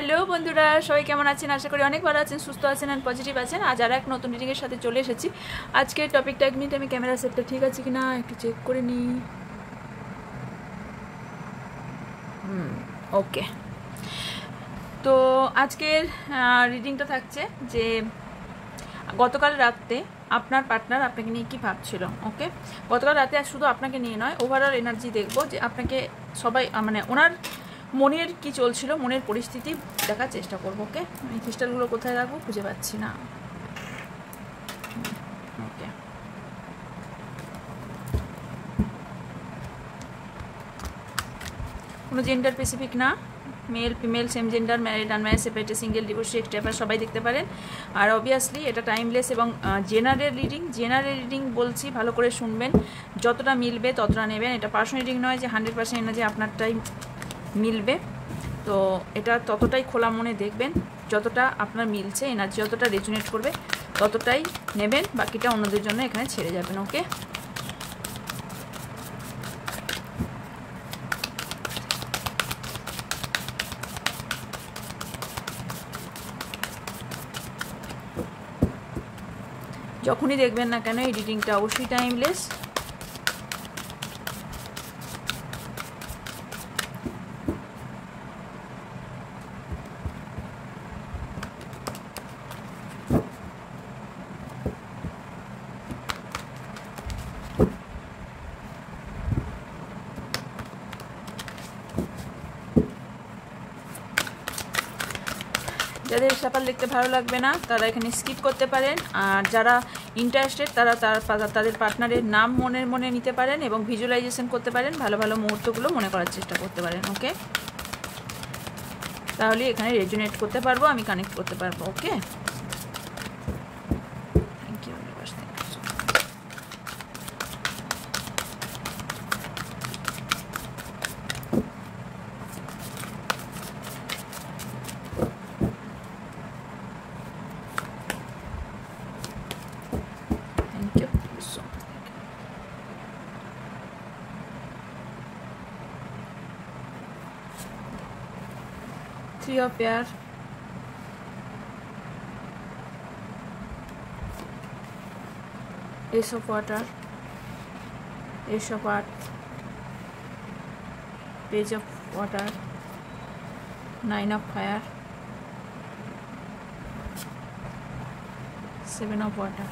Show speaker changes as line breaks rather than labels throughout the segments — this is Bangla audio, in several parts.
হ্যালো বন্ধুরা, সবাই কেমন আছেন? আশা করি অনেক ভালো আছেন, সুস্থ আছেন আর পজিটিভ আছেন। আজ আর এক নতুন রিডিংয়ের সাথে চলে এসেছি। আজকের টপিকটা, এক মিনিট আমি ক্যামেরা সেটটা ঠিক আছে কিনা একটু চেক করে নিই। ওকে, তো আজকের রিডিংটা থাকছে যে গতকাল রাতে আপনার পার্টনার আপনাকে নিয়ে কী ভাবছিল। ওকে, গতকাল রাতে আর শুধু আপনাকে নিয়ে নয়, ওভারঅল এনার্জি দেখবো যে আপনাকে সবাই মানে ওনার মনের কি চলছিল, মনের পরিস্থিতি দেখার চেষ্টা করবো। ওকে, আমি ক্রিস্টালগুলো কোথায় রাখবো খুঁজে পাচ্ছি না। ওকে, কোনো জেন্ডার স্পেসিফিক না, male female, same gender, married unmarried, separated, single, divorcee, এক্সট্রাপার সবাই দেখতে পারেন। আর অবভিয়াসলি এটা টাইমলেস এবং জেনারেল রিডিং বলছি, ভালো করে শুনবেন, যতটা মিলবে ততটা নেবেন। এটা পার্সোনাল রিডিং নয় যে 100% না যে আপনারটাই মিলবে, তো এটা ততটাই খোলা মনে দেখবেন, যতটা আপনার মিলছে এনার্জি, যতটা রেজোনেট করবে ততটাই নেবেন, বাকিটা অন্যদের জন্য এখানে ছেড়ে যাবেন। ওকে, যখনই দেখবেন না কেন এই রিডিংটা অবশ্যই টাইমলেস। যাদের সাপাল দেখতে ভালো লাগবে না তারা এখানে স্কিপ করতে পারেন, আর যারা ইন্টারেস্টেড তারা তাদের পার্টনারের নাম মনে নিতে পারেন এবং ভিজুয়ালাইজেশন করতে পারেন, ভালো ভালো মুহূর্তগুলো মনে করার চেষ্টা করতে পারেন। ওকে, তাহলে এখানে রেজোনেট করতে পারবো, আমি কানেক্ট করতে পারবো। Okay, thank you. Three of Pair, Ace of Water, Ace of Earth, Page of Water, Nine of Fire, Seven of Water.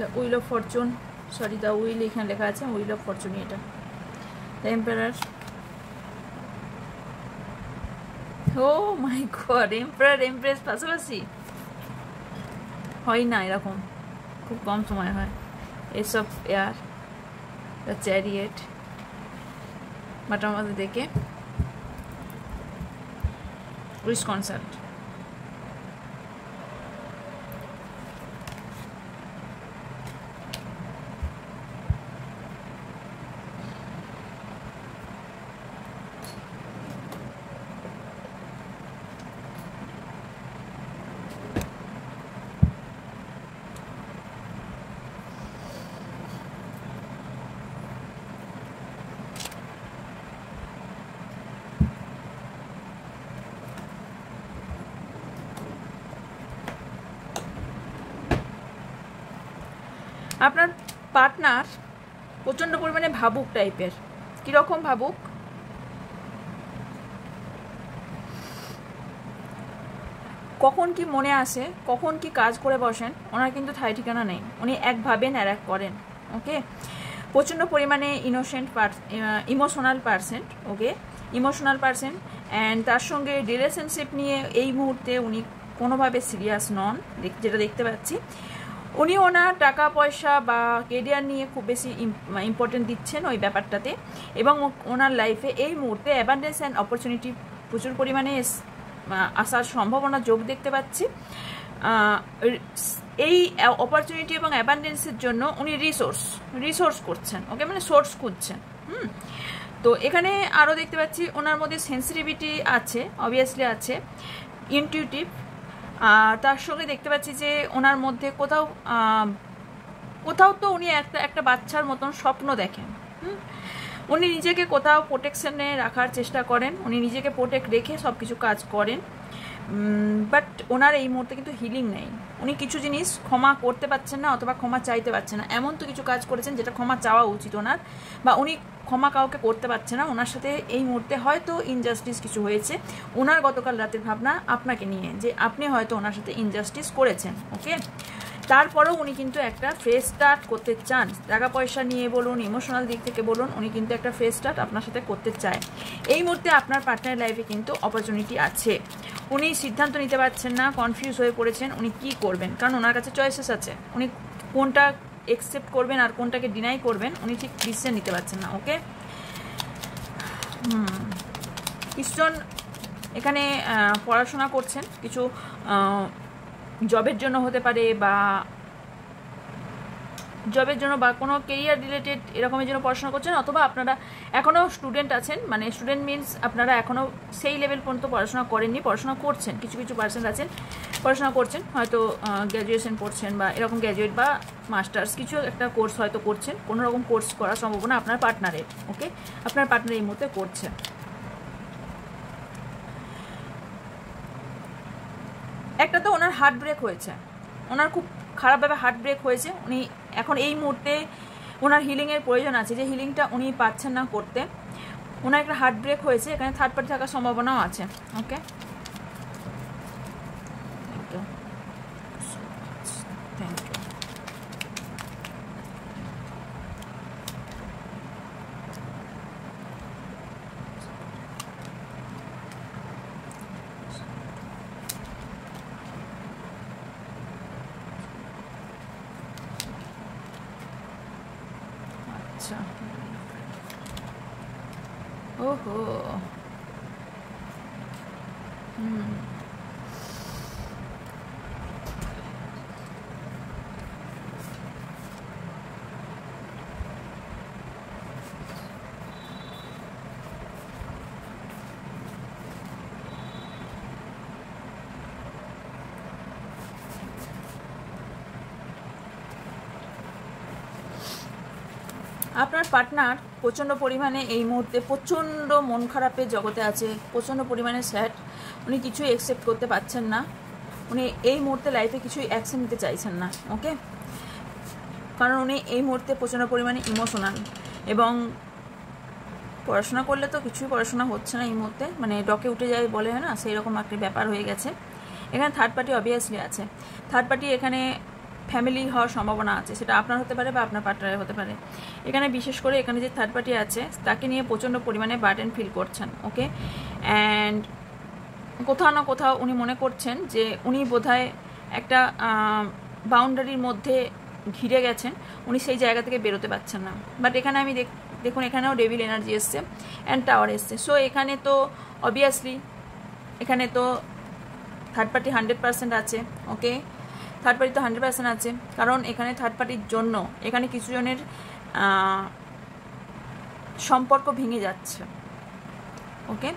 The Wheel of Fortune, sorry, the Wheel এখানে লেখা আছে, Wheel of Fortune এটা। The Emperor, oh my god, Emperor Empress পাশাপাশি হয় না, এরকম খুব কম সময় হয়। Ace of Air, The Chariot, butter মধ্যে দেখে Wish Concert। আপনার পার্টনার প্রচণ্ড পরিমাণে ভাবুক টাইপের। কীরকম ভাবুক? কখন কি মনে আসে, কখন কি কাজ করে বসেন, ওনার কিন্তু ঠাই ঠিকানা নেই। উনি এক ভাবেন আর এক করেন। ওকে, প্রচণ্ড পরিমাণে emotional person. Okay, emotional person, and তার সঙ্গে রিলেশনশিপ নিয়ে এই মুহূর্তে উনি কোনোভাবে সিরিয়াস নন, যেটা দেখতে পাচ্ছি। উনি ওনার টাকা পয়সা বা কেরিয়ার নিয়ে খুব বেশি ইম্পর্টেন্ট দিচ্ছেন ওই ব্যাপারটাতে, এবং ওনার লাইফে এই মুহূর্তে অ্যাবান্ডেন্স অ্যান্ড অপরচুনিটি প্রচুর পরিমাণে আসার সম্ভাবনা যোগ দেখতে পাচ্ছি। এই অপরচুনিটি এবং অ্যাবান্ডেন্সের জন্য উনি রিসোর্স করছেন। ওকে, মানে সোর্স খুঁজছেন। তো এখানে আরও দেখতে পাচ্ছি ওনার মধ্যে সেন্সিটিভিটি আছে, অবভিয়াসলি আছে, ইনটিউটিভ। তার সঙ্গে দেখতে পাচ্ছি যে ওনার মধ্যে কোথাও কোথাও তো উনি একটা বাচ্চার মতন স্বপ্ন দেখেন। উনি নিজেকে কোথাও প্রোটেকশনে রাখার চেষ্টা করেন, উনি নিজেকে প্রোটেক্ট রেখে সব কিছু কাজ করেন, বাট ওনার এই মুহূর্তে কিন্তু হিলিং নেই। উনি কিছু জিনিস ক্ষমা করতে পারছেন না অথবা ক্ষমা চাইতে পারছেন না। এমন তো কিছু কাজ করেছেন যেটা ক্ষমা চাওয়া উচিত ওনার, বা উনি ক্ষমা কাউকে করতে পারছে না। ওনার সাথে এই মুহূর্তে হয়তো ইনজাস্টিস কিছু হয়েছে ওনার গতকাল রাতের ভাবনা আপনাকে নিয়ে, যে আপনি হয়তো ওনার সাথে ইনজাস্টিস করেছেন। ওকে, তারপরেও উনি কিন্তু একটা ফ্রেশ স্টার্ট করতে চান। টাকা পয়সা নিয়ে বলুন, ইমোশনাল দিক থেকে বলুন, উনি কিন্তু একটা ফ্রেশ স্টার্ট আপনার সাথে করতে চায়। এই মুহূর্তে আপনার পার্টনার লাইফে কিন্তু অপরচুনিটি আছে। উনি সিদ্ধান্ত নিতে পারছেন না, কনফিউজ হয়ে পড়েছেন উনি কি করবেন, কারণ ওনার কাছে চয়েসেস আছে। উনি কোনটা একসেপ্ট করবেন আর কোনটাকে ডিনাই করবেন উনি ঠিক ডিসিশন নিতে পারছেন না। ওকে, কিছুজন এখানে পড়াশোনা করছেন, কিছু জবের জন্য হতে পারে, বা জবের জন্য বা কোনো কেরিয়ার রিলেটেড এরকমের জন্য পড়াশোনা করছেন, অথবা আপনারা এখনও স্টুডেন্ট আছেন। মানে স্টুডেন্ট মিনস আপনারা এখনও সেই লেভেল পর্যন্ত পড়াশোনা করেননি, পড়াশোনা করছেন। কিছু কিছু পার্সেন্ট আছেন পড়াশোনা করছেন, হয়তো গ্র্যাজুয়েশন পড়ছেন বা এরকম গ্র্যাজুয়েট বা মাস্টার্স কিছু একটা কোর্স হয়তো করছেন। কোনো রকম কোর্স করার সম্ভাবনা আপনার পার্টনারের। ওকে, আপনার পার্টনার এই মুহূর্তে করছে। একটা তো ওনার হার্ট ব্রেক হয়েছে, ওনার খুব খারাপভাবে হার্ট ব্রেক হয়েছে। উনি এখন এই মুহূর্তে ওনার হিলিংয়ের প্রয়োজন আছে, যে হিলিংটা উনি পাচ্ছেন না করতে। ওনার একটা হার্ট ব্রেক হয়েছে, এখানে থার্ড পার্টি থাকার সম্ভাবনাও আছে। ওকে, থ্যাংক ইউ। আচ্ছা, ওহো, আপনার পার্টনার প্রচণ্ড পরিমাণে এই মুহূর্তে প্রচণ্ড মন খারাপের জগতে আছে, প্রচণ্ড পরিমাণে স্যাড। উনি কিছুই অ্যাকসেপ্ট করতে পারছেন না, উনি এই মুহূর্তে লাইফে কিছুই অ্যাকশন নিতে চাইছেন না। ওকে, কারণ উনি এই মুহূর্তে প্রচণ্ড পরিমাণে ইমোশনাল, এবং পড়াশোনা করলে তো কিছুই পড়াশোনা হচ্ছে না এই মুহূর্তে, মানে ডকে উঠে যায় বলে, হয় না, সেই রকম একটা ব্যাপার হয়ে গেছে। এখানে থার্ড পার্টি অবভিয়াসলি আছে। থার্ড পার্টি এখানে ফ্যামিলি হওয়ার সম্ভাবনা আছে, সেটা আপনার হতে পারে বা আপনার পার্টনারের হতে পারে। এখানে বিশেষ করে এখানে যে থার্ড পার্টি আছে তাকে নিয়ে প্রচণ্ড পরিমাণে বার্ডেন ফিল করছেন। ওকে, অ্যান্ড কোথাও না কোথাও উনি মনে করছেন যে উনি বোধহয় একটা বাউন্ডারির মধ্যে ঘিরে গেছেন, উনি সেই জায়গা থেকে বেরোতে পারছেন না। বাট এখানে আমি দেখুন এখানেও ডেভিল এনার্জি এসছে অ্যান্ড টাওয়ার এসছে। সো এখানে তো অবভিয়াসলি এখানে তো থার্ড পার্টি 100% আছে। ওকে, থার্ড পার্টি তো 100% আছে, কারণ এখানে থার্ড পার্টির জন্য এখানে কিছু জনের সম্পর্ক ভেঙে যাচ্ছে। ওকে,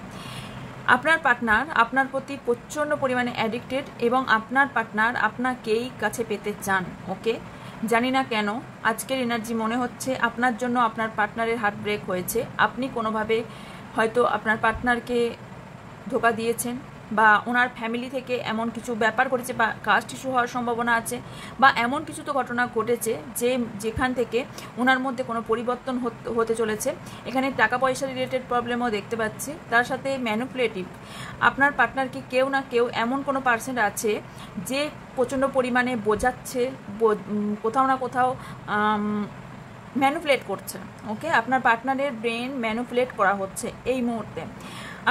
আপনার পার্টনার আপনার প্রতি প্রচণ্ড পরিমাণে অ্যাডিক্টেড, এবং আপনার পার্টনার আপনাকেই কাছে পেতে চান। ওকে, জানি না কেন আজকের এনার্জি মনে হচ্ছে আপনার জন্য আপনার পার্টনারের হার্ট ব্রেক হয়েছে। আপনি কোনোভাবে হয়তো আপনার পার্টনারকে ধোকা দিয়েছেন, বা ওনার ফ্যামিলি থেকে এমন কিছু ব্যাপার ঘটেছে, বা কাস্ট ইস্যু হওয়ার সম্ভাবনা আছে, বা এমন কিছু তো ঘটনা ঘটেছে যেখান থেকে ওনার মধ্যে কোনো পরিবর্তন হতে চলেছে। এখানে টাকা পয়সা রিলেটেড প্রবলেমও দেখতে পাচ্ছি, তার সাথে ম্যানিপুলেটিভ। আপনার পার্টনারকে কেউ না কেউ এমন কোনো পার্সেন্ট আছে যে প্রচণ্ড পরিমাণে বোঝাচ্ছে, কোথাও না কোথাও ম্যানিপুলেট করছে। ওকে, আপনার পার্টনারের ব্রেন ম্যানিপুলেট করা হচ্ছে এই মুহূর্তে।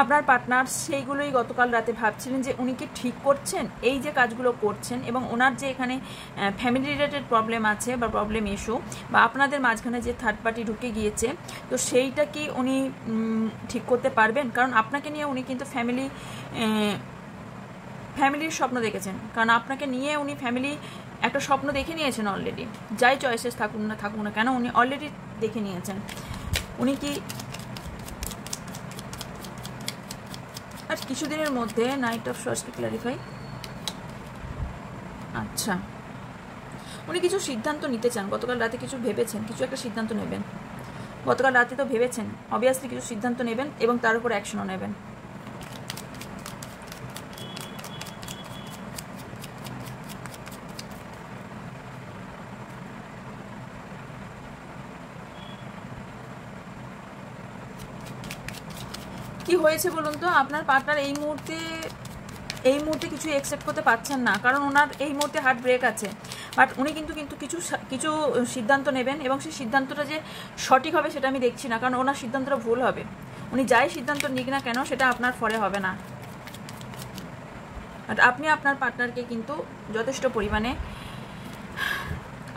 আপনার পার্টনার সেইগুলোই গতকাল রাতে ভাবছিলেন যে উনি কি ঠিক করছেন এই যে কাজগুলো করছেন, এবং ওনার যে এখানে ফ্যামিলি রিলেটেড প্রবলেম আছে বা প্রবলেম ইস্যু, বা আপনাদের মাঝখানে যে থার্ড পার্টি ঢুকে গিয়েছে, তো সেইটা কি উনি ঠিক করতে পারবেন? কারণ আপনাকে নিয়ে উনি কিন্তু ফ্যামিলির স্বপ্ন দেখেছেন, কারণ আপনাকে নিয়ে উনি ফ্যামিলি একটা স্বপ্ন দেখে নিয়েছেন অলরেডি। যাই চয়েসেস থাকুক না কেন উনি অলরেডি দেখে নিয়েছেন। উনি কি আর কিছুদিনের মধ্যে নাইট অফ শর্টসকে ক্ল্যারিফাই। আচ্ছা, উনি কিছু সিদ্ধান্ত নিতে চান, গতকাল রাতে কিছু ভেবেছেন, কিছু একটা সিদ্ধান্ত নেবেন। গতকাল রাতে তো ভেবেছেন, অবভিয়াসলি কিছু সিদ্ধান্ত নেবেন এবং তার উপর অ্যাকশনও নেবেন। কি হয়েছে বলুন তো, আপনার পার্টনার এই মুহূর্তে কিছু অ্যাকসেপ্ট করতে পারছেন না, কারণ ওনার এই মুহূর্তে হার্ট ব্রেক আছে। বাট উনি কিন্তু কিছু সিদ্ধান্ত নেবেন, এবং সেই সিদ্ধান্তটা যে সঠিক হবে সেটা আমি দেখছি না, কারণ ওনার সিদ্ধান্তটা ভুল হবে। উনি যাই সিদ্ধান্ত নিক না কেন সেটা আপনার ফলে হবে না। বাট আপনি আপনার পার্টনারকে কিন্তু যথেষ্ট পরিমাণে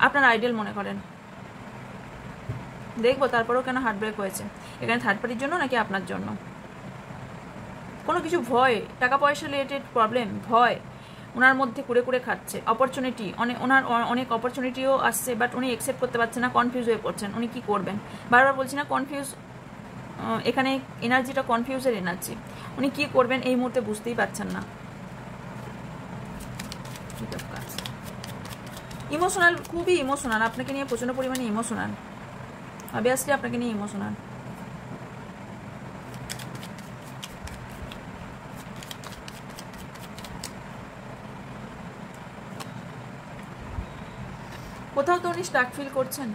আপনার আইডিয়াল মনে করেন। দেখবো তারপরেও কেন হার্ট ব্রেক হয়েছে, এখানে থার্ড পার্টির জন্য নাকি আপনার জন্য। কোনো কিছু ভয়, টাকা পয়সা রিলেটেড প্রবলেম, ভয় ওনার মধ্যে কুড়ে কুড়ে খাচ্ছে। অপরচুনিটি, ওনার অনেক অপরচুনিটিও আসছে, বাট উনি অ্যাকসেপ্ট করতে পারছেন না, কনফিউজ হয়ে পড়ছেন। উনি কি করবেন বারবার বলছি না, কনফিউজ, এখানে এনার্জিটা কনফিউজের এনার্জি। উনি কি করবেন এই মুহূর্তে বুঝতেই পারছেন না। ইমোশনাল, খুবই ইমোশনাল, আপনাকে নিয়ে প্রচণ্ড পরিমাণে ইমোশনাল, অবভিয়াসলি আপনাকে নিয়ে ইমোশনাল। কোথাও তো উনি স্টাক ফিল করছেন।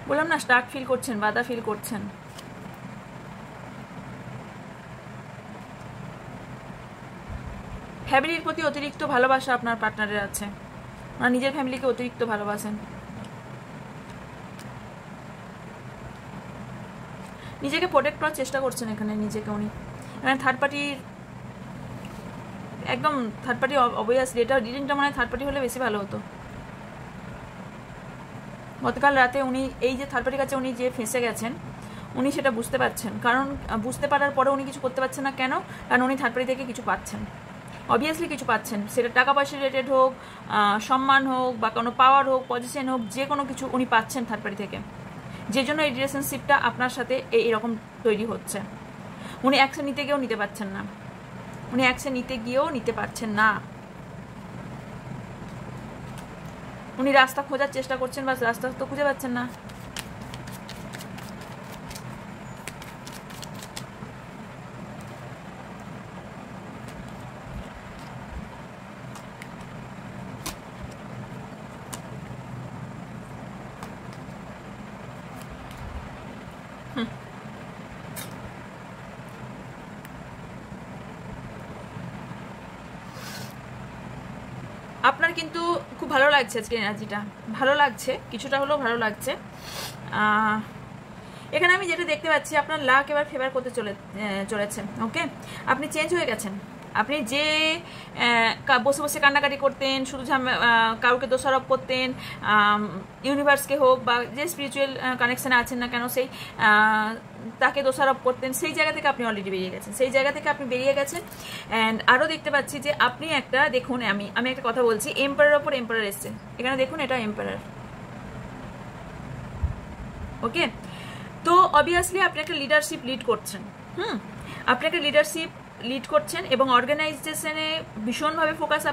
বললাম না, স্টাক ফিল করছেন, বাধা ফিল করছেন। ফ্যামিলির প্রতি অতিরিক্ত ভালোবাসা আপনার পার্টনারের আছে, ওনার নিজের ফ্যামিলিকে অতিরিক্ত ভালোবাসেন। নিজেকে প্রোটেক্ট করার চেষ্টা করছেন এখানে, নিজেকে উনি। এখানে থার্ড পার্টির, একদম থার্ড পার্টি অবভিয়াসলি, এটা রিডিংটা মনে হয় থার্ড পার্টি হলে বেশি ভালো হতো। গতকাল রাতে উনি এই যে থার্ড পার্টির কাছে উনি যে ফেঁসে গেছেন, উনি সেটা বুঝতে পারছেন। কারণ বুঝতে পারার পরে উনি কিছু করতে পারছেন না, কেন? কারণ উনি থার্ড পার্টি থেকে কিছু পাচ্ছেন, অবভিয়াসলি কিছু পাচ্ছেন। সেটা টাকা পয়সা রিলেটেড হোক, সম্মান হোক, বা কোনো পাওয়ার হোক, পজিশন হোক, যে কোনো কিছু উনি পাচ্ছেন থার্ড পার্টি থেকে, যে জন্য এই রিলেশনশিপটা আপনার সাথে এইরকম তৈরি হচ্ছে। উনি অ্যাকশন নিতে গিয়েও নিতে পারছেন না, উনি অ্যাকশন নিতে গিয়েও নিতে পারছেন না। উনি রাস্তা খোঁজার চেষ্টা করছেন, বাস রাস্তা তো খুঁজে পাচ্ছেন না। আপনার কিন্তু খুব ভালো লাগছে আজকে, এনার্জিটা ভালো লাগছে, কিছুটা হলেও ভালো লাগছে। এখানে আমি যেটা দেখতে পাচ্ছি, আপনার লাক এবার ফেভার করতে চলেছে। ওকে, আপনি চেঞ্জ হয়ে গেছেন। আপনি যে বসে বসে কান্নাকাটি করতেন, শুধু কাউকে দোষারোপ করতেন, ইউনিভার্সকে হোক বা যে স্পিরিচুয়াল কানেকশানে আছেন না কেন, সেই তাকে দোষারোপ করতেন, সেই জায়গা থেকে আপনি অলরেডি বেরিয়ে গেছেন, সেই জায়গা থেকে আপনি বেরিয়ে গেছেন। অ্যান্ড আরও দেখতে পাচ্ছি যে আপনি একটা, দেখুন আমি একটা কথা বলছি, এম্পারার ওপর এম্পারার এসছে এখানে, দেখুন এটা এম্পারার। ওকে, তো অবভিয়াসলি আপনি একটা লিডারশিপ লিড করছেন। আপনি একটা লিডারশিপ লিড করছেন এবং অর্গানাইজেশনে ভীষণভাবে ফোকাস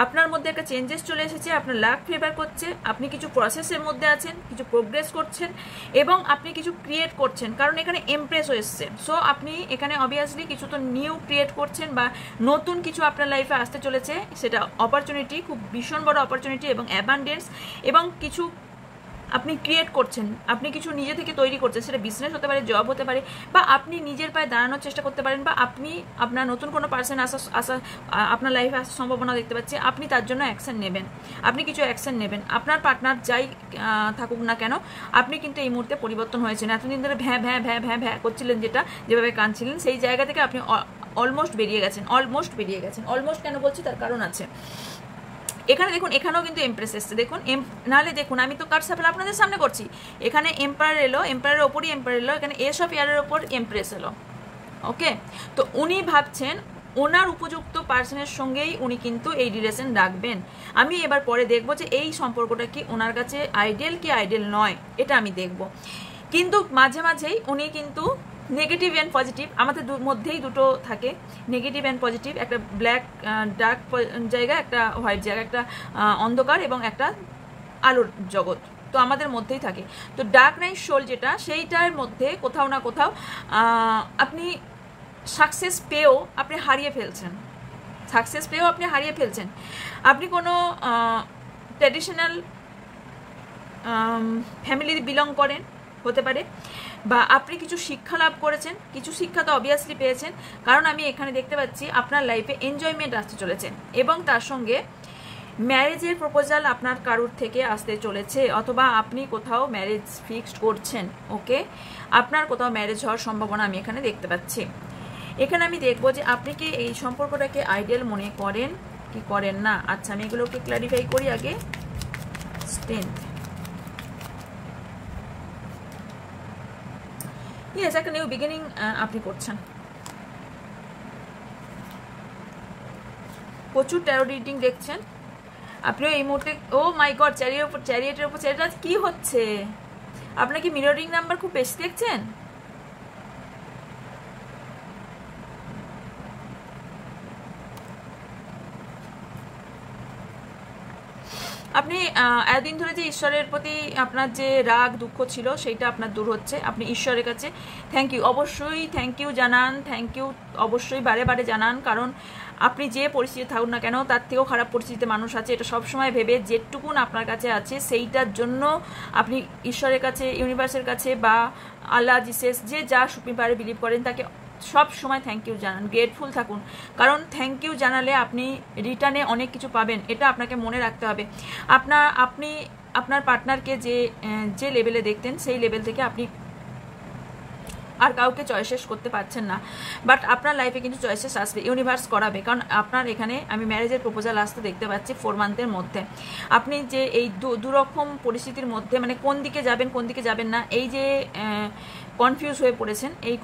আপনার মধ্যে একটা চেঞ্জেস চলে এসেছে, আপনার লাক ফেভার করছে, আপনি কিছু প্রসেসের মধ্যে আছেন, কিছু প্রোগ্রেস করছেন এবং আপনি কিছু ক্রিয়েট করছেন, কারণ এখানে এমপ্রেসও এসছে। সো আপনি এখানে অবভিয়াসলি কিছু তো নিউ ক্রিয়েট করছেন বা নতুন কিছু আপনার লাইফে আসতে চলেছে, সেটা অপরচুনিটি, খুব ভীষণ বড় অপরচুনিটি এবং অ্যাবান্ডেন্স, এবং কিছু আপনি ক্রিয়েট করছেন, আপনি কিছু নিজে থেকে তৈরি করছেন, সেটা বিজনেস হতে পারে, জব হতে পারে, বা আপনি নিজের পায়ে দাঁড়ানোর চেষ্টা করতে পারেন, বা আপনি আপনার নতুন কোনো পার্সন আসা আপনার লাইফে আসার সম্ভাবনা দেখতে পাচ্ছি, আপনি তার জন্য অ্যাকশন নেবেন, আপনি কিছু অ্যাকশন নেবেন। আপনার পার্টনার যাই থাকুক না কেন, আপনি কিন্তু এই মুহূর্তে পরিবর্তন হয়েছেন। এতদিন ধরে ভ্যাঁ ভ্যাঁ ভ্যাঁ ভ্যাঁ ভ্যাঁ করছিলেন, যেভাবে কাঁদছিলেন, সেই জায়গা থেকে আপনি অলমোস্ট বেরিয়ে গেছেন। অলমোস্ট কেন বলছি, তার কারণ আছে। এখানে দেখুন, এখানেও কিন্তু এমপ্রেস এসছে, দেখুন নাহলে দেখুন, আমি তো কার্ড সাফল আপনাদের সামনে করছি, এখানে এম্পায়ার এলো, এম্পায়ারের ওপরই এম্পায়ার এলো, এখানে এস অফ ইয়ারের ওপর এমপ্রেস এলো। ওকে, তো উনি ভাবছেন, ওনার উপযুক্ত পার্সনের সঙ্গেই উনি কিন্তু এই রিলেশন রাখবেন। আমি এবার পরে দেখবো যে এই সম্পর্কটা কি ওনার কাছে আইডিয়াল কি আইডিয়াল নয়, এটা আমি দেখব। কিন্তু মাঝে মাঝেই উনি কিন্তু নেগেটিভ অ্যান্ড পজিটিভ, আমাদের মধ্যেই দুটো থাকে, নেগেটিভ অ্যান্ড পজিটিভ, একটা ব্ল্যাক ডার্ক জায়গা, একটা হোয়াইট জায়গা, একটা অন্ধকার এবং একটা আলোর জগৎ, তো আমাদের মধ্যেই থাকে। তো ডার্ক নাইট সোল যেটা, সেইটার মধ্যে কোথাও না কোথাও আপনি সাকসেস পেয়েও আপনি হারিয়ে ফেলছেন, সাকসেস পেয়েও আপনি হারিয়ে ফেলছেন। আপনি কোনো ট্র্যাডিশনাল ফ্যামিলি বিলং করেন, হতে পারে, বা আপনি কিছু শিক্ষা লাভ করেছেন, কিছু শিক্ষা তো অবভিয়াসলি পেয়েছেন, কারণ আমি এখানে দেখতে পাচ্ছি আপনার লাইফে এনজয়মেন্ট আসতে চলেছে এবং তার সঙ্গে ম্যারেজের প্রপোজাল আপনার কারুর থেকে আসতে চলেছে, অথবা আপনি কোথাও ম্যারেজ ফিক্সড করছেন। ওকে, আপনার কোথাও ম্যারেজ হওয়ার সম্ভাবনা আমি এখানে দেখতে পাচ্ছি। এখানে আমি দেখবো যে আপনি কি এই সম্পর্কটাকে আইডিয়াল মনে করেন কি করেন না। আচ্ছা, আমি এগুলোকে ক্লারিফাই করি আগে। স্ট্রেংথ, ইয়েস, একটা নিউ বিগিনিং আপনি করছেন। প্রচুর ট্যারো রিডিং দেখছেন আপনিও এই মুহূর্তে। ও মাই গড, চ্যারিয়েটের উপর চ্যারিয়েট কি হচ্ছে? আপনার কি মিররিং নাম্বার খুব বেশি দেখছেন? আপনি এতদিন ধরে যে ঈশ্বরের প্রতি আপনার যে রাগ দুঃখ ছিল সেইটা আপনার দূর হচ্ছে। আপনি ঈশ্বরের কাছে থ্যাংক ইউ, অবশ্যই থ্যাংক ইউ জানান, থ্যাংক ইউ অবশ্যই বারে বারে জানান, কারণ আপনি যে পরিস্থিতি থাকুন না কেন তার থেকেও খারাপ পরিস্থিতিতে মানুষ আছে, এটা সবসময় ভেবে যেটুকুন আপনার কাছে আছে সেইটার জন্য আপনি ঈশ্বরের কাছে, ইউনিভার্সের কাছে বা আল্লাহ জিসাস যে যা সুপ্রিম পাওয়ারে বিলিভ করেন তাকে সব সময় থ্যাংক ইউ জানান, গ্রেটফুল থাকুন, কারণ থ্যাংক ইউ জানালে আপনি রিটার্নে অনেক কিছু পাবেন, এটা আপনাকে মনে রাখতে হবে। আপনি আপনার পার্টনারকে যে লেভেলে দেখতেন সেই লেভেল থেকে আপনি আর কাউকে চয়েসেস করতে পারছেন না, বাট আপনার লাইফে কিন্তু চয়েসেস আসবে, ইউনিভার্স করাবে, কারণ আপনার এখানে আমি ম্যারেজের প্রপোজাল আসতে দেখতে পাচ্ছি 4 মান্থের মধ্যে। আপনি যে এই দুরকম পরিস্থিতির মধ্যে মানে কোন দিকে যাবেন কোন দিকে যাবেন না, এই যে কনফিউজ হয়ে পড়েছেন, এই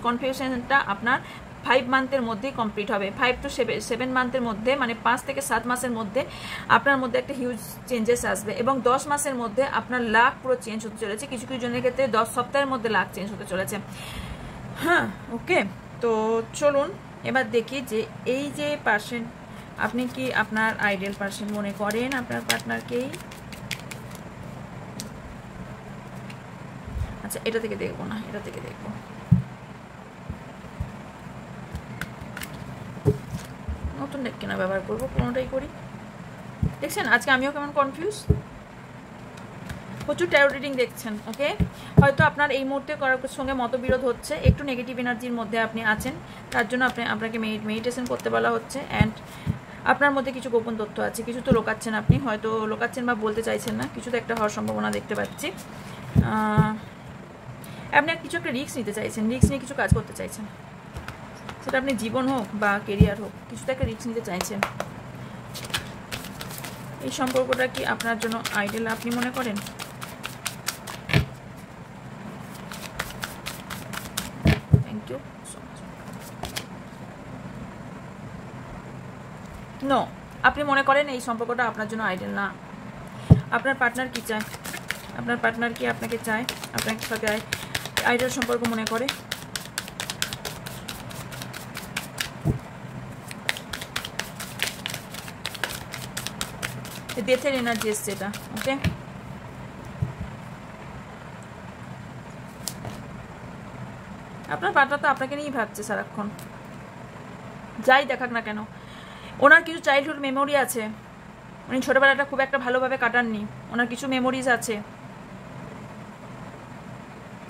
কনফিউশনটা আপনার 5 মান্থের মধ্যেই কমপ্লিট হবে। 5 to 7 মান্থের মধ্যে, মানে 5 থেকে 7 মাসের মধ্যে আপনার মধ্যে একটা হিউজ চেঞ্জেস আসবে এবং 10 মাসের মধ্যে আপনার লাক পুরো চেঞ্জ হতে চলেছে। কিছু কিছু জনের ক্ষেত্রে 10 সপ্তাহের মধ্যে লাক চেঞ্জ হতে চলেছে। হ্যাঁ, ওকে, তো চলুন এবার দেখি যে এই যে পার্সন, আপনি কি আপনার আইডিয়াল পার্সন মনে করেন আপনার পার্টনারকেই? আচ্ছা, এটা থেকে দেখবো না, এটা থেকে দেখবো। নতুন ডেক কেনা ব্যবহার করবো, কোনোটাই করি। দেখছেন আজকে আমিও কেমন কনফিউজ। প্রচুর ট্যারো রিডিং দেখছেন। ওকে, হয়তো আপনার এই মুহূর্তে কারোর সঙ্গে মতবিরোধ হচ্ছে, একটু নেগেটিভ এনার্জির মধ্যে আপনি আছেন, তার জন্য আপনাকে মেডিটেশন করতে বলা হচ্ছে। অ্যান্ড আপনার মধ্যে কিছু গোপন তথ্য আছে, কিছু তো লোকাচ্ছেন, আপনি হয়তো লোকাচ্ছেন বা বলতে চাইছেন না, কিছু তো একটা হওয়ার সম্ভাবনা দেখতে পাচ্ছি। আপনি কিছু একটা রিস্ক নিতে চাইছেন, রিস্ক নিয়ে কিছু কাজ করতে চাইছেন, সেটা আপনি জীবন হোক বা কেরিয়ার হোক, কিছু তো একটা রিস্ক নিতে চাইছেন। এই সম্পর্কটা কি আপনার জন্য আইডিয়াল আপনি মনে করেন? Thank you so much. No, আপনি মনে করেন এই সম্পর্কটা আপনার জন্য আইডিয়াল না। আপনার পার্টনার কি চায়? আপনার পার্টনার কি আপনাকে চায়, আপনার সাথে আইডিয়াল সম্পর্ক মনে করে? ডেথের এনার্জি এসছে এটা। ওকে, আপনার পার্টনার তো আপনাকে নিয়েই ভাবছে সারাক্ষণ, যাই দেখাক না কেন। ওনার কিছু চাইল্ডহুড মেমোরি আছে, উনি ছোটবেলাটা খুব একটা ভালোভাবে কাটাননি, ওনার কিছু মেমোরিজ আছে,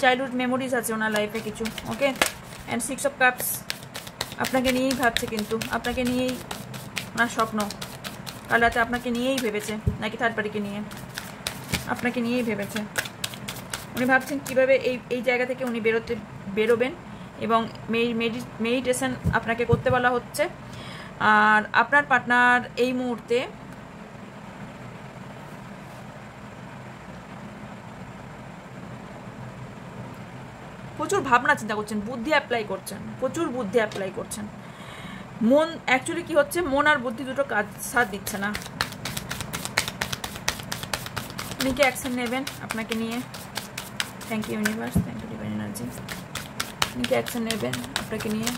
চাইল্ডহুড মেমোরিজ আছে ওনার লাইফে কিছু। ওকে, অ্যান্ড 6 অফ কাপস, আপনাকে নিয়েই ভাবছে, কিন্তু আপনাকে নিয়েই ওনার স্বপ্ন। কাল রাতে আপনাকে নিয়েই ভেবেছে, নাকি থার্ড পার্টিকে নিয়ে? আপনাকে নিয়েই ভেবেছে। উনি ভাবছেন কীভাবে এই জায়গা থেকে উনি বেরোবেন, এবং মেডিটেশন আপনাকে করতে বলা হচ্ছে। আর আপনার পার্টনার এই মুহূর্তে প্রচুর ভাবনা চিন্তা করছেন, বুদ্ধি অ্যাপ্লাই করছেন, প্রচুর বুদ্ধি অ্যাপ্লাই করছেন। মন অ্যাকচুয়ালি কি হচ্ছে, মন আর বুদ্ধি দুটো কাজ সাথ দিচ্ছে না। উনি কি অ্যাকশন নেবেন আপনাকে নিয়ে? Thank you universe, thank you divine energy. উনি কি অ্যাকশন নেবেন আপনাকে নিয়ে?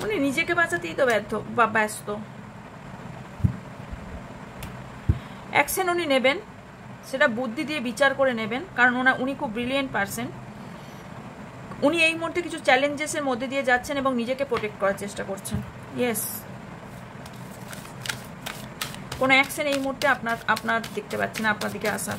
উনি নিজেকে বাঁচাতেই তো ব্যস্ত। অ্যাকশন উনি নেবেন, সেটা বুদ্ধি দিয়ে বিচার করে নেবেন, কারণ উনি খুব ব্রিলিয়েন্ট পারসন। উনি এই মুহূর্তে কিছু চ্যালেঞ্জেসের মধ্যে দিয়ে যাচ্ছেন এবং নিজেকে প্রোটেক্ট করার চেষ্টা করছেন। ইয়েস, কোনো অ্যাকশন এই মুহূর্তে আপনার দেখতে পাচ্ছি না আপনার দিকে আসার।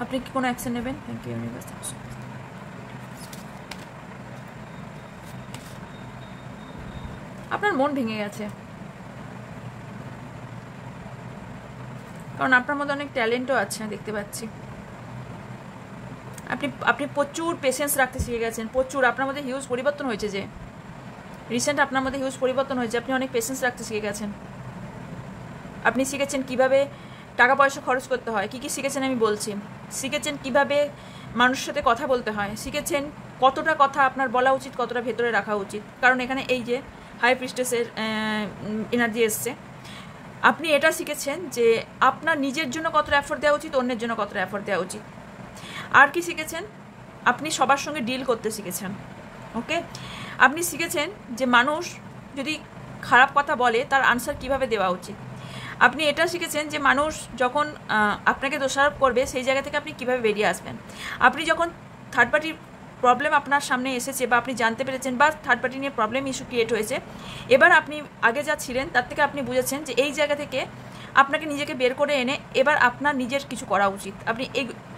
আপনি কি কোনো অ্যাকশন নেবেন? Thank you universe. আপনার মন ভেঙে গেছে, কারণ আপনার মধ্যে অনেক ট্যালেন্টও আছে দেখতে পাচ্ছি। আপনি প্রচুর পেশেন্স রাখতে শিখে গেছেন, প্রচুর। আপনার মধ্যে হিউজ পরিবর্তন হয়েছে, যে রিসেন্ট আপনার মধ্যে হিউজ পরিবর্তন হয়েছে। আপনি অনেক পেশেন্স রাখতে শিখে গেছেন। আপনি শিখেছেন কিভাবে টাকা পয়সা খরচ করতে হয়, কি কি শিখেছেন আমি বলছি। শিখেছেন কিভাবে মানুষের সাথে কথা বলতে হয়, শিখেছেন কতটা কথা আপনার বলা উচিত, কতটা ভেতরে রাখা উচিত। কারণ এখানে এই যে হাই প্রিস্টেসের এনার্জি এসছে, আপনি এটা শিখেছেন যে আপনার নিজের জন্য কতটা এফোর্ট দেওয়া উচিত, অন্যের জন্য কতটা এফোর্ট দেওয়া উচিত। আর কি শিখেছেন? আপনি সবার সঙ্গে ডিল করতে শিখেছেন। ওকে, আপনি শিখেছেন যে মানুষ যদি খারাপ কথা বলে তার আনসার কিভাবে দেওয়া উচিত। আপনি এটা শিখেছেন যে মানুষ যখন আপনাকে দোষারোপ করবে সেই জায়গা থেকে আপনি কিভাবে বেরিয়ে আসবেন। আপনি যখন থার্ড পার্টির প্রবলেম আপনার সামনে এসেছে বা আপনি জানতে পেরেছেন বা থার্ড পার্টি নিয়ে প্রবলেম ইস্যু ক্রিয়েট হয়েছে, এবার আপনি আগে যা ছিলেন তার থেকে আপনি বুঝেছেন যে এই জায়গা থেকে আপনাকে নিজেকে বের করে এনে এবার আপনার নিজের কিছু করা উচিত। আপনি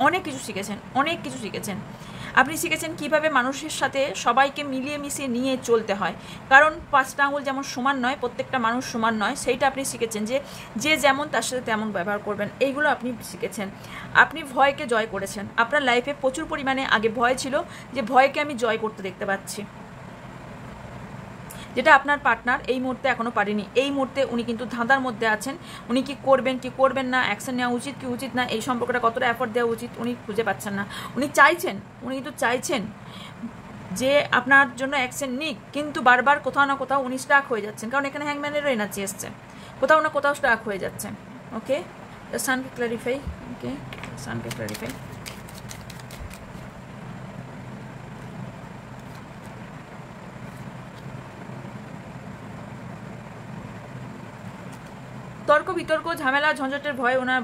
অনেক কিছু শিখেছেন, অনেক কিছু শিখেছেন। আপনি শিখেছেন কিভাবে মানুষের সাথে সবাইকে মিলিয়ে মিশিয়ে নিয়ে চলতে হয়, কারণ 5টা আঙুল যেমন সমান নয়, প্রত্যেকটা মানুষ সমান নয়, সেইটা আপনি শিখেছেন। যে যেমন তার সাথে তেমন ব্যবহার করবেন, এইগুলো আপনি শিখেছেন। আপনি ভয়কে জয় করেছেন। আপনার লাইফে প্রচুর পরিমাণে আগে ভয় ছিল, যে ভয়কে আমি জয় করতে দেখতে পাচ্ছি, যেটা আপনার পার্টনার এই মুহূর্তে এখনও পারেনি। এই মুহূর্তে উনি কিন্তু ধাঁধার মধ্যে আছেন। উনি কি করবেন কি করবেন না, অ্যাকশন নেওয়া উচিত কি উচিত না, এই সম্পর্কটা কতটা এফোর্ট দেওয়া উচিত উনি খুঁজে পাচ্ছেন না। উনি কিন্তু চাইছেন যে আপনার জন্য অ্যাকশন নিক, কিন্তু বারবার কোথাও না কোথাও উনি স্টাক হয়ে যাচ্ছেন, কারণ এখানে হ্যাংম্যানেরও এনার্জি এসছে। কোথাও না কোথাও স্টাক হয়ে যাচ্ছেন। ওকে, সানকে ক্ল্যারিফাই। ওকে, সানকে ক্ল্যারিফাই। তর্ক বিতর্ক ঝামেলা ঝঞ্ঝটের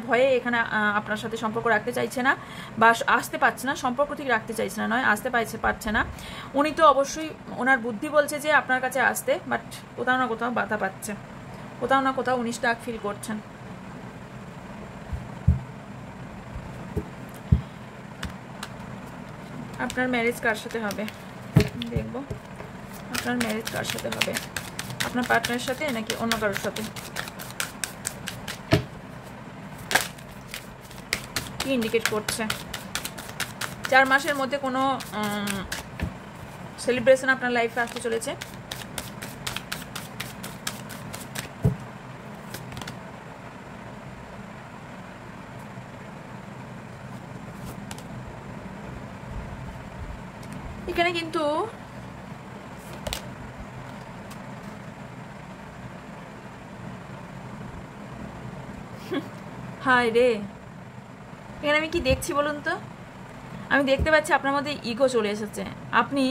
ভয়ে এখানে আপনার সাথে সম্পর্ক রাখতে চাইছে না, বা আসতে পারছে না। সম্পর্ক ঠিক রাখতে চাইছে না নয়, আসতে পারছে না। উনি তো অবশ্যই ওনার বুদ্ধি বলছে যে আপনার কাছে আসতে, বাট কোথাও না কোথাও বাধা পাচ্ছে, কোথাও না কোথাও উনি স্টাক ফিল করছেন। আপনার ম্যারেজ কার সাথে হবে দেখব। আপনার ম্যারেজ কার সাথে হবে? আপনার পার্টনারের সাথে নাকি অন্য কারোর সাথে? কি ইন্ডিকেট করছে? 4 মাসের মধ্যে কোনো সেলিব্রেশন আপনার লাইফে আসতে চলেছে। এখানে কিন্তু হায় রে, এখানে আমি কি দেখছি বলুন তো? আমি দেখতে পাচ্ছি আপনার মধ্যে ইগো চলে এসেছে। আপনি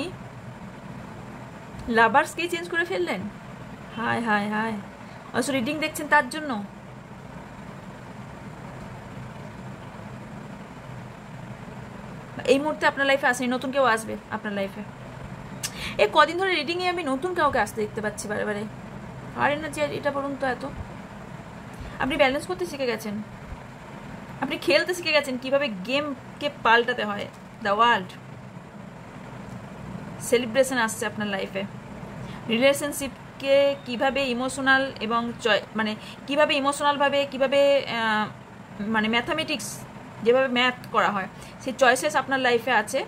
লাভার্সকেই চেঞ্জ করে ফেললেন। হায় হায় হায়, অবশ্য রিডিং দেখছেন তার জন্য। এই মুহূর্তে আপনার লাইফে আসেনি, নতুন কেউ আসবে আপনার লাইফে। এই কদিন ধরে রিডিংয়ে আমি নতুন কাউকে আসতে দেখতে পাচ্ছি বারে বারে। পারেন না যে এটা বলুন তো এত। আপনি ব্যালেন্স করতে শিখে গেছেন, আপনি খেলতে শিখে গেছেন কিভাবে গেমকে পাল্টাতে হয়। দ্য ওয়ার্ল্ড সেলিব্রেশন আসছে আপনার লাইফে। রিলেশনশিপকে কিভাবে ইমোশনাল এবং মানে কিভাবে ইমোশনালভাবে, কিভাবে মানে ম্যাথামেটিক্স যেভাবে ম্যাথ করা হয়, সেই চয়েসেস আপনার লাইফে আছে।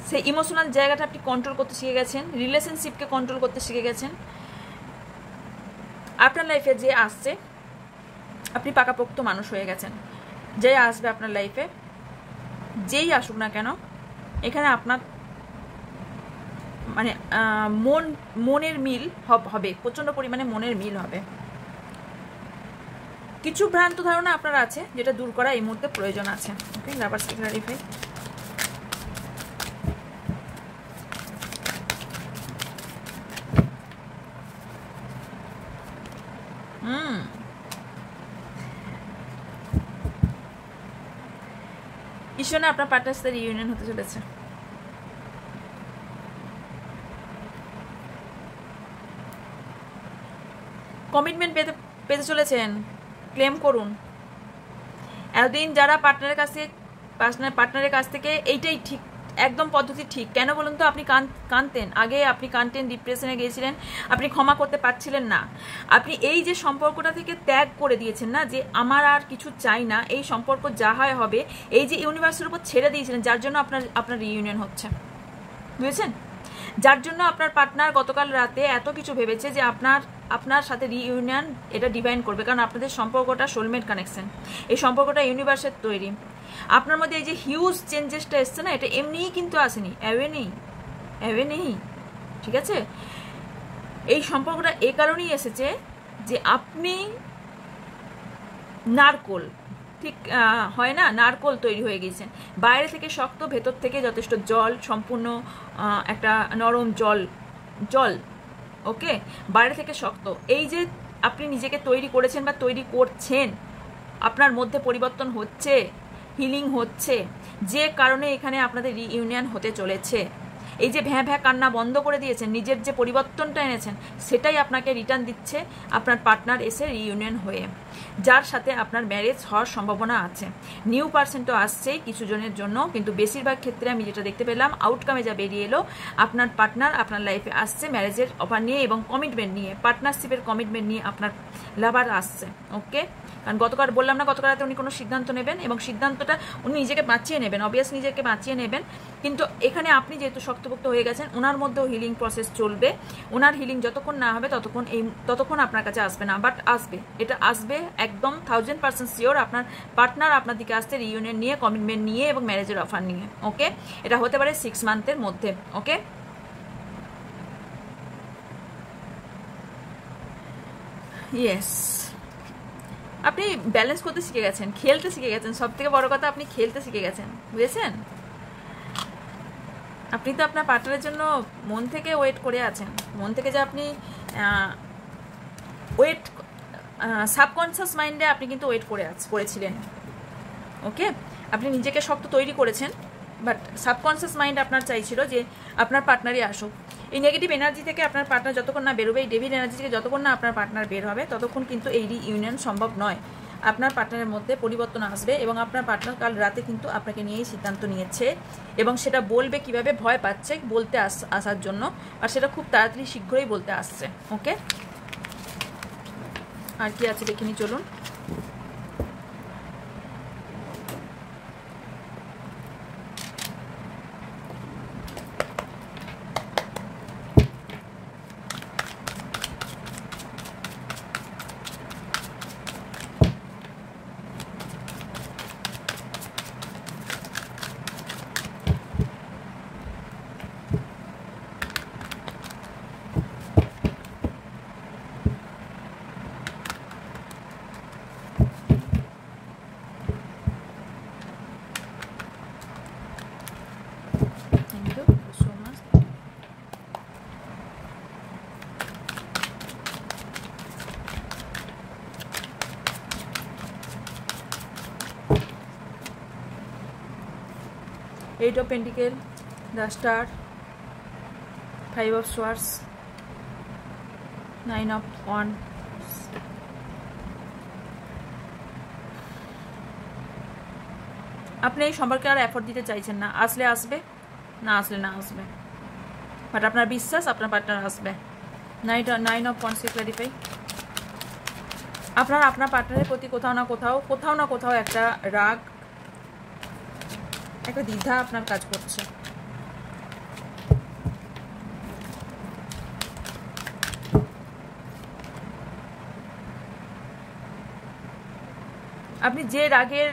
সেই ইমোশনাল জায়গাটা আপনি কন্ট্রোল করতে শিখে গেছেন, রিলেশনশিপকে কন্ট্রোল করতে শিখে গেছেন। আপনার লাইফে যে আসছে আপনি পাকাপোক্ত মানুষ হয়ে গেছেন। যে আসবে আপনার লাইফে, যেই আসুক না কেন, এখানে আপনার মানে মনের মিল হবে, প্রচণ্ড পরিমাণে মনের মিল হবে। কিছু ভ্রান্ত ধারণা আপনার আছে যেটা দূর করা এই মুহূর্তে প্রয়োজন আছে। ওকে, লাভার্স ক্লারিফাই। ঈশ্বরে আপনার পার্টনার সাথে রিইউনিয়ন হতে চলেছে। কমিটমেন্ট পেতে চলেছেন, ক্লেম করুন। এতদিন যারা পার্টনারের কাছ থেকে এইটাই ঠিক, একদম পদ্ধতি ঠিক, কেন বলুন তো? আপনি কাঁদতেন, আগে আপনি কাঁদতেন, ডিপ্রেশনে গিয়েছিলেন, আপনি ক্ষমা করতে পারছিলেন না। আপনি এই যে সম্পর্কটা থেকে ত্যাগ করে দিয়েছেন না, যে আমার আর কিছু চাই না, এই সম্পর্ক যা হয় হবে, এই যে ইউনিভার্সের উপর ছেড়ে দিয়েছিলেন, যার জন্য আপনার রিইউনিয়ন হচ্ছে, বুঝেছেন? যার জন্য আপনার পার্টনার গতকাল রাতে এত কিছু ভেবেছে যে আপনার সাথে রিইউনিয়ন এটা ডিভাইন করবে, কারণ আপনাদের সম্পর্কটা সোলমেট কানেকশন, এই সম্পর্কটা ইউনিভার্সের তৈরি। আপনার মধ্যে এই যে হিউজ চেঞ্জেসটা এসছে না, এটা এমনিই কিন্তু আসেনি, অ্যাওয়ে নেই, ঠিক আছে? এই সম্পর্কটা এই কারণেই এসেছে যে আপনি নারকোল, ঠিক হয় না, নারকোল তৈরি হয়ে গেছেন, বাইরে থেকে শক্ত, ভেতর থেকে যথেষ্ট জল, সম্পূর্ণ একটা নরম জল। ওকে, বাইরে থেকে শক্ত। এই যে আপনি নিজেকে তৈরি করেছেন বা তৈরি করছেন, আপনার মধ্যে পরিবর্তন হচ্ছে, হিলিং হচ্ছে, যে কারণে এখানে আপনাদের রিইউনিয়ন হতে চলেছে। এই যে ভ্যাঁ কান্না বন্ধ করে দিয়েছেন, নিজের যে পরিবর্তনটা এনেছেন, সেটাই আপনাকে রিটার্ন দিচ্ছে আপনার পার্টনার এসে রিইউনিয়ন হয়ে, যার সাথে আপনার ম্যারেজ হওয়ার সম্ভাবনা আছে। নিউ পার্সন তো আসছেই কিছু জনের জন্য, কিন্তু বেশিরভাগ ক্ষেত্রে আমি যেটা দেখতে পেলাম, আউটকামে যা বেরিয়ে এলো, আপনার পার্টনার আপনার লাইফে আসছে ম্যারেজের অফার নিয়ে এবং কমিটমেন্ট নিয়ে, পার্টনারশিপের কমিটমেন্ট নিয়ে আপনার লাভার আসছে। ওকে, কারণ গতকাল বললাম না, গতকাল রাতে উনি কোনো সিদ্ধান্ত নেবেন এবং সিদ্ধান্তটা উনি নিজেকে বাঁচিয়ে নেবেন, অবভিয়াসলি নিজেকে বাঁচিয়ে নেবেন, কিন্তু এখানে আপনি যেহেতু শক্তপোক্ত হয়ে গেছেন, ওনার মধ্যেও হিলিং প্রসেস চলবে। ওনার হিলিং যতক্ষণ না হবে ততক্ষণ আপনার কাছে আসবে না, বাট আসবে, এটা আসবে একদম 1000% শিওর। আপনার পার্টনার আপনার দিকে আসতে রিইউনিয়ন নিয়ে, কমিটমেন্ট নিয়ে এবং ম্যারেজের অফার নিয়ে। ওকে, এটা হতে পারে 6 মান্থের মধ্যে। ওকে, ইয়েস, আপনি ব্যালেন্স করতে শিখে গেছেন, খেলতে শিখে গেছেন, সব থেকে বড় কথা আপনি খেলতে শিখে গেছেন, বুঝেছেন? আপনি তো আপনার পার্টনারের জন্য মন থেকে ওয়েট করে আছেন, মন থেকে যে আপনি ওয়েট, সাবকনসিয়াস মাইন্ডে আপনি কিন্তু ওয়েট করেছিলেন। ওকে, আপনি নিজেকে শক্ত তৈরি করেছেন, বাট সাবকনসিয়াস মাইন্ড আপনার চাইছিল যে আপনার পার্টনারই আসুক। এই নেগেটিভ এনার্জি থেকে আপনার পার্টনার যতক্ষণ না বেরোবে, এই ডেভিল এনার্জি থেকে যতক্ষণ না আপনার পার্টনার বের হবে, ততক্ষণ কিন্তু এই রিইউনিয়ন সম্ভব নয়। আপনার পার্টনারের মধ্যে পরিবর্তন আসবে এবং আপনার পার্টনার কাল রাতে কিন্তু আপনাকে নিয়েই সিদ্ধান্ত নিয়েছে এবং সেটা বলবে কিভাবে, ভয় পাচ্ছে বলতে আসার জন্য, আর সেটা খুব তাড়াতাড়ি শীঘ্রই বলতে আসছে। ওকে, আর কি আছে দেখে নি, চলুন। Eight of Pentacles, the Star, 5 of Swords, 9 of Wands. আপনি এই সম্পর্কে আর এফোর্ট দিতে চাইছেন না, আসলে আসবে, না আসলে না আসবে, বাট আপনার বিশ্বাস আপনার পার্টনার আসবে। 9 of Wands ক্লারিফাই। আপনার পার্টনারের প্রতি কোথাও না কোথাও একটা রাগ, একটা দ্বিধা আপনার কাজ করছে। আপনি যে রাগের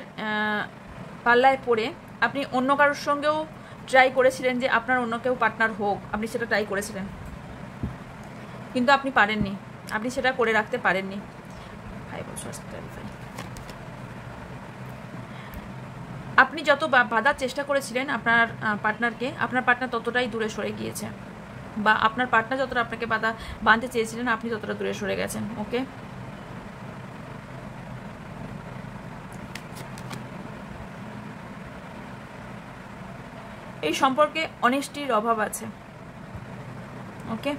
পাল্লায় পড়ে আপনি অন্য কারোর সঙ্গেও ট্রাই করেছিলেন যে আপনার অন্য কেউ পার্টনার হোক, আপনি সেটা ট্রাই করেছিলেন, কিন্তু আপনি পারেননি, আপনি সেটা করে রাখতে পারেননি। আপনি যত বাঁধার চেষ্টা করেছিলেন আপনার পার্টনারকে, আপনার পার্টনার ততটাই দূরে সরে গিয়েছে, বা আপনার পার্টনার যতটা আপনাকে বাঁধতে চেয়েছিলেন আপনি ততটা দূরে সরে গেছেন। ওকে, এই সম্পর্কে অনেস্টির অভাব আছে। ওকে,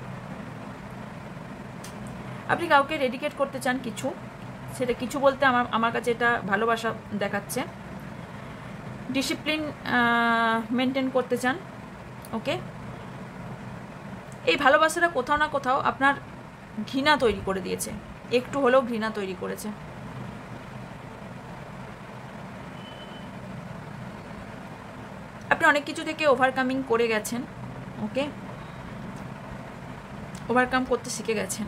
আপনি কাউকে ডেডিকেট করতে চান কিছু, সেটা কিছু বলতে আমার কাছে এটা ভালোবাসা দেখাচ্ছে, ডিসিপ্লিন মেনটেন করতে চান। ওকে, এই ভালোবাসাটা কোথাও না কোথাও আপনার ঘৃণা তৈরি করে দিয়েছে, একটু হলেও ঘৃণা তৈরি করেছে। আপনি অনেক কিছু থেকে ওভারকামিং করে গেছেন। ওকে, ওভারকাম করতে শিখে গেছেন।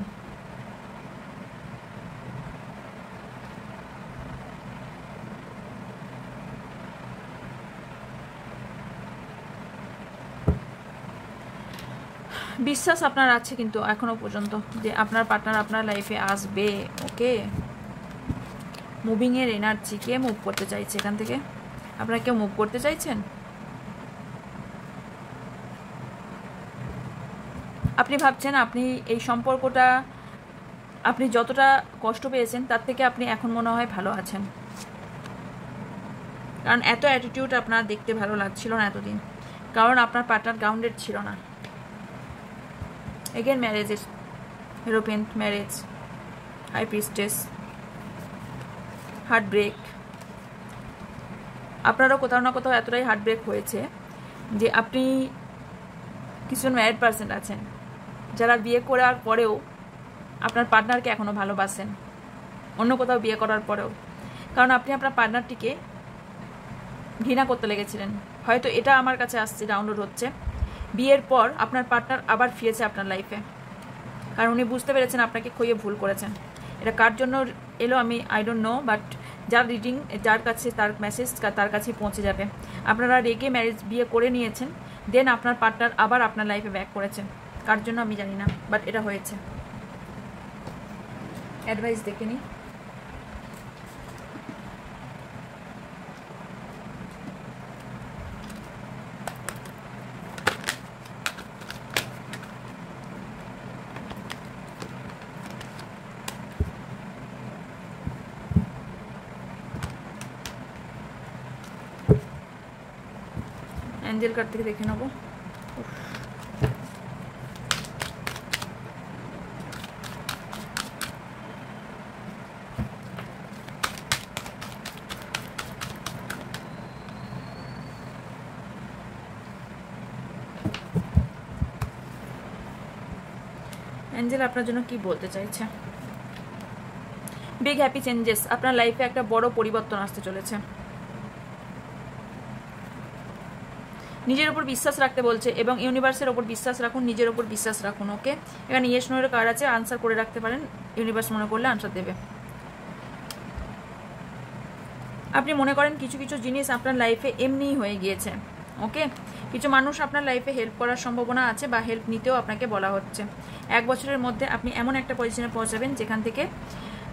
বিশ্বাস আপনার আছে কিন্তু এখনো পর্যন্ত যে আপনার পার্টনার আপনার লাইফে আসবে। ওকে, মুভিংয়ের এনার্জি, কে মুভ করতে চাইছে এখান থেকে? আপনারা কেউ মুভ করতে চাইছেন? আপনি ভাবছেন আপনি এই সম্পর্কটা, আপনি যতটা কষ্ট পেয়েছেন তার থেকে আপনি এখন মনে হয় ভালো আছেন, কারণ এত অ্যাটিটিউড আপনার দেখতে ভালো লাগছিল না এতদিন, কারণ আপনার পার্টনার গ্রাউন্ডেড ছিল না। এগেন ম্যারেজের European marriage, high priestess, heartbreak. আপনারও কোথাও না কোথাও এতটাই হার্ট ব্রেক হয়েছে যে আপনি কিছু ম্যারিড পার্সন আছেন যারা বিয়ে করার পরেও আপনার পার্টনারকে এখনও ভালোবাসেন, অন্য কোথাও বিয়ে করার পরেও, কারণ আপনি আপনার পার্টনারটিকে ঘৃণা করতে লেগেছিলেন। হয়তো এটা আমার কাছে আসছে, ডাউনলোড হচ্ছে, বিয়ের পর আপনার পার্টনার আবার ফিরেছে আপনার লাইফে, কারণ উনি বুঝতে পেরেছেন আপনাকে খইয়ে ভুল করেছেন। এটা কার জন্য এলো আমি আই ডোন্ট নো, বাট যার রিডিং, যার কাছে তার মেসেজ তার কাছেই পৌঁছে যাবে। আপনারা রেগে ম্যারেজ বিয়ে করে নিয়েছেন, দেন আপনার পার্টনার আবার আপনার লাইফে ব্যাক করেছেন, কার জন্য আমি জানি না, বাট এটা হয়েছে। অ্যাডভাইস দেখে নিই। অ্যাঞ্জেল কার্ড থেকে দেখে নেবো। অ্যাঞ্জেল আপনার জন্য কি বলতে চাইছে? বিগ হ্যাপি চেঞ্জেস, আপনার লাইফে একটা বড় পরিবর্তন আসতে চলেছে। নিজের উপর বিশ্বাস রাখতে বলছে এবং ইউনিভার্সের ওপর বিশ্বাস রাখুন, নিজের ওপর বিশ্বাস রাখুন। ওকে, এখানে ইয়েস নো এর কার্ড আছে, আনসার করে রাখতে পারেন, ইউনিভার্স মনে করলে আনসার দেবে। আপনি মনে করেন কিছু কিছু জিনিস আপনার লাইফে এমনিই হয়ে গিয়েছে। ওকে, কিছু মানুষ আপনার লাইফে হেল্প করার সম্ভাবনা আছে বা হেল্প নিতেও আপনাকে বলা হচ্ছে। 1 বছরের মধ্যে আপনি এমন একটা পজিশনে পৌঁছাবেন যেখান থেকে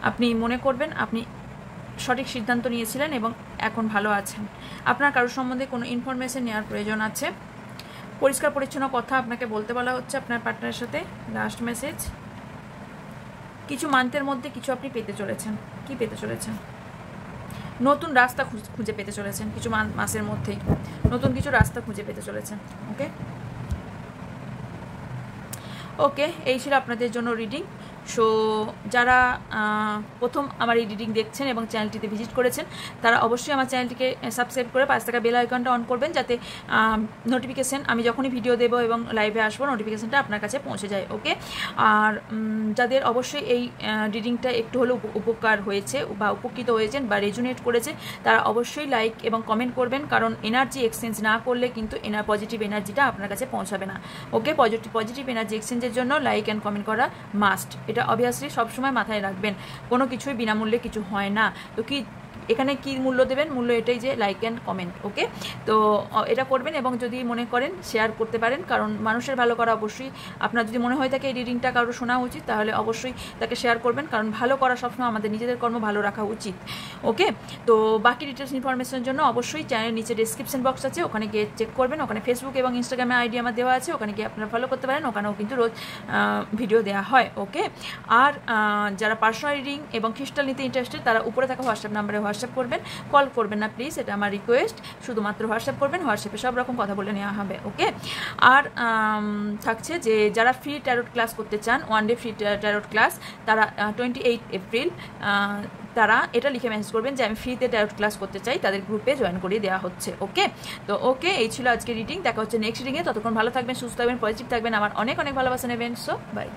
আপনি মনে করবেন আপনি সঠিক সিদ্ধান্ত নিয়েছিলেন এবং এখন ভালো আছেন। আপনার কারোর সম্বন্ধে কোনো ইনফরমেশন নেওয়ার প্রয়োজন আছে। পরিষ্কার পরিচ্ছন্ন কথা আপনাকে বলতে বলা হচ্ছে আপনার পার্টনারের সাথে। লাস্ট মেসেজ, কিছু মান্থের মধ্যে কিছু আপনি পেতে চলেছেন। কি পেতে চলেছেন? নতুন রাস্তা খুঁজে পেতে চলেছেন, কিছু মাসের মধ্যেই নতুন কিছু রাস্তা খুঁজে পেতে চলেছেন। ওকে ওকে, এই ছিল আপনাদের জন্য রিডিং। সো যারা প্রথম আমার এই রিডিং দেখছেন এবং চ্যানেলটিতে ভিজিট করেছেন তারা অবশ্যই আমার চ্যানেলটিকে সাবস্ক্রাইব করে 5 টাকা বেল আইকনটা অন করবেন, যাতে নোটিফিকেশান আমি যখনই ভিডিও দেবো এবং লাইভে আসবো নোটিফিকেশানটা আপনার কাছে পৌঁছে যায়। ওকে, আর যাদের অবশ্যই এই রিডিংটা একটু হলেও উপকার হয়েছে বা উপকৃত হয়েছেন বা রেজুনেট করেছে তারা অবশ্যই লাইক এবং কমেন্ট করবেন, কারণ এনার্জি এক্সচেঞ্জ না করলে কিন্তু পজিটিভ এনার্জিটা আপনার কাছে পৌঁছাবে না। ওকে, পজিটিভ এনার্জি এক্সচেঞ্জের জন্য লাইক অ্যান্ড কমেন্ট করা মাস্ট, এটা অবভিয়াসলি সবসময় মাথায় রাখবেন। কোনো কিছুই বিনামূল্যে কিছু হয় না। তো এখানে কি মূল্য দেবেন, মূল্য এটাই যে লাইক অ্যান্ড কমেন্ট। ওকে, তো এটা করবেন এবং যদি মনে করেন শেয়ার করতে পারেন, কারণ মানুষের ভালো করা অবশ্যই, আপনার যদি মনে হয় থাকে এই রিডিংটা কারো শোনা উচিত, তাহলে অবশ্যই তাকে শেয়ার করবেন, কারণ ভালো করা সবসময় আমাদের নিজেদের কর্ম ভালো রাখা উচিত। ওকে, তো বাকি ডিটেলস ইনফরমেশনের জন্য অবশ্যই চ্যানেলের নিচে ডিসক্রিপশন বক্স আছে, ওখানে গিয়ে চেক করবেন। ওখানে ফেসবুক এবং ইনস্টাগ্রামে আইডি আমার দেওয়া আছে, ওখানে গিয়ে আপনারা ফলো করতে পারেন, ওখানেও কিন্তু রোজ ভিডিও দেওয়া হয়। ওকে, আর যারা পার্সোনাল রিডিং এবং ক্রিস্টাল নিতে ইন্টারেস্টেড তারা উপরে থাকা হোয়াটসঅ্যাপ নাম্বারে হোয়াটসঅ্যাপ করবেন, কল করবেন না প্লিজ, এটা আমার রিকোয়েস্ট। শুধুমাত্র হোয়াটসঅ্যাপ করবেন, হোয়াটসঅ্যাপে সব রকম কথা বলে নেওয়া হবে। ওকে, আর থাকছে যে যারা ফ্রি ট্যারোট ক্লাস করতে চান, one day free tarot class, তারা 28 এপ্রিল তারা এটা লিখে মেসেজ করবেন যে আমি ফ্রিতে ট্যারোট ক্লাস করতে চাই, তাদের গ্রুপে জয়েন করিয়ে দেওয়া হচ্ছে। ওকে, তো ওকে, এই ছিল আজকে রিডিং। দেখা হচ্ছে নেক্সট রিডিংয়ে। ততক্ষণ ভালো থাকবেন, সুস্থ থাকবেন, পজিটিভ থাকবেন, আমার অনেক অনেক ভালোবাসা নেবেন। So by.